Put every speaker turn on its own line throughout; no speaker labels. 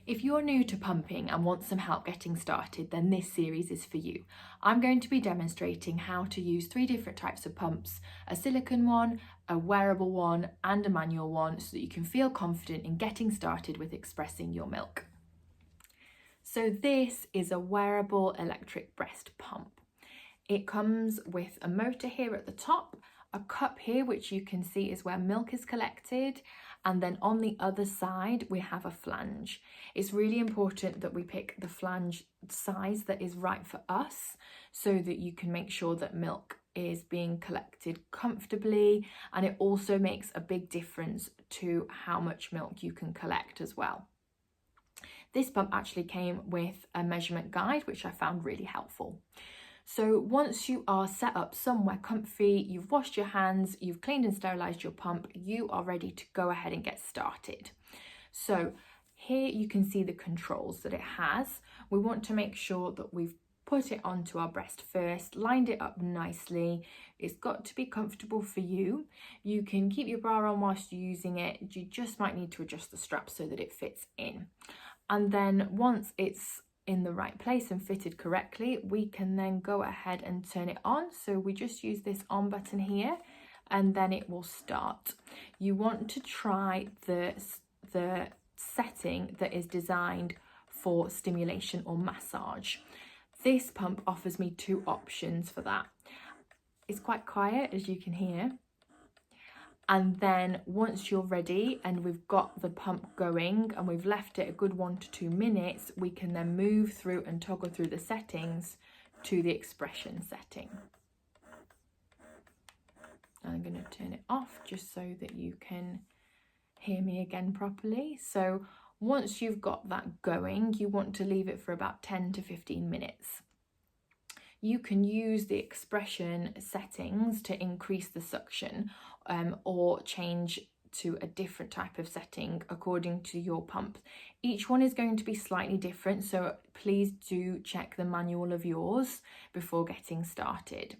If you're new to pumping and want some help getting started, then this series is for you. I'm going to be demonstrating how to use 3 different types of pumps, a silicone one, a wearable one, and a manual one, so that you can feel confident in getting started with expressing your milk. So this is a wearable electric breast pump. It comes with a motor here at the top, a cup here which you can see is where milk is collected, and then on the other side we have a flange. It's really important that we pick the flange size that is right for us so that you can make sure that milk is being collected comfortably, and it also makes a big difference to how much milk you can collect as well. This pump actually came with a measurement guide which I found really helpful. So once you are set up somewhere comfy, you've washed your hands, you've cleaned and sterilised your pump, you are ready to go ahead and get started. So here you can see the controls that it has. We want to make sure that we've put it onto our breast first, lined it up nicely. It's got to be comfortable for you. You can keep your bra on whilst you're using it. You just might need to adjust the strap so that it fits in. And then once it's in the right place and fitted correctly, we can then go ahead and turn it on. So we just use this on button here and then it will start. You want to try the setting that is designed for stimulation or massage. This pump offers me 2 options for that. It's quite quiet, as you can hear. And then once you're ready and we've got the pump going and we've left it a good 1 to 2 minutes, we can then move through and toggle through the settings to the expression setting. I'm going to turn it off just so that you can hear me again properly. So once you've got that going, you want to leave it for about 10 to 15 minutes. You can use the expression settings to increase the suction or change to a different type of setting according to your pump. Each one is going to be slightly different, so please do check the manual of yours before getting started.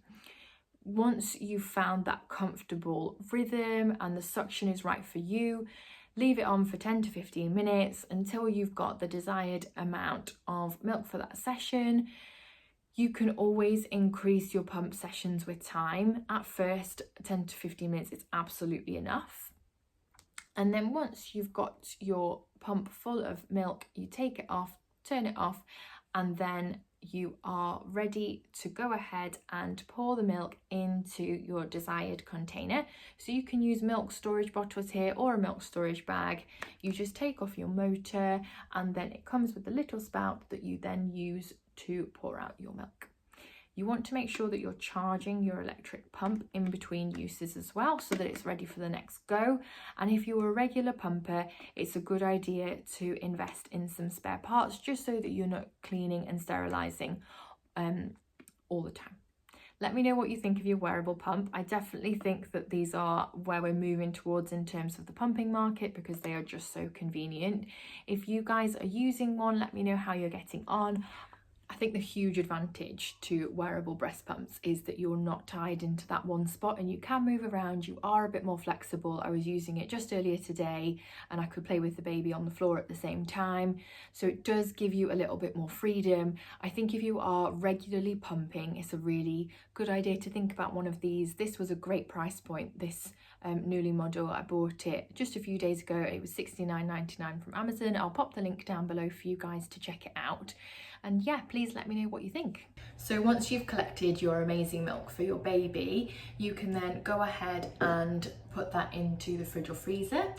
Once you've found that comfortable rhythm and the suction is right for you, leave it on for 10 to 15 minutes until you've got the desired amount of milk for that session. You can always increase your pump sessions with time. At first, 10 to 15 minutes is absolutely enough. And then once you've got your pump full of milk, you take it off, turn it off, and then you are ready to go ahead and pour the milk into your desired container. So you can use milk storage bottles here or a milk storage bag. You just take off your motor and then it comes with a little spout that you then use to pour out your milk. You want to make sure that you're charging your electric pump in between uses as well so that it's ready for the next go. And if you're a regular pumper, it's a good idea to invest in some spare parts just so that you're not cleaning and sterilising all the time. Let me know what you think of your wearable pump. I definitely think that these are where we're moving towards in terms of the pumping market because they are just so convenient. If you guys are using one, let me know how you're getting on. I think the huge advantage to wearable breast pumps is that you're not tied into that one spot and you can move around. You are a bit more flexible. I was using it just earlier today and I could play with the baby on the floor at the same time. So it does give you a little bit more freedom. I think if you are regularly pumping, it's a really good idea to think about one of these. This was a great price point, this Nullie model. I bought it just a few days ago. It was $69.99 from Amazon. I'll pop the link down below for you guys to check it out. And yeah, please let me know what you think. So once you've collected your amazing milk for your baby, you can then go ahead and put that into the fridge or freezer.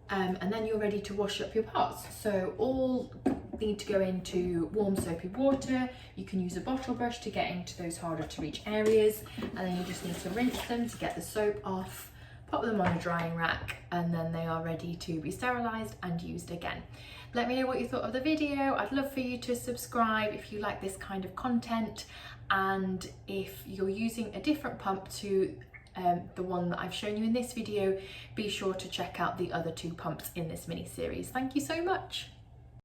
And then you're ready to wash up your pots. So all need to go into warm soapy water. You can use a bottle brush to get into those harder to reach areas. And then you just need to rinse them to get the soap off, pop them on a drying rack, and then they are ready to be sterilised and used again. Let me know what you thought of the video. I'd love for you to subscribe if you like this kind of content, and if you're using a different pump to the one that I've shown you in this video, be sure to check out the other 2 pumps in this mini series. Thank you so much.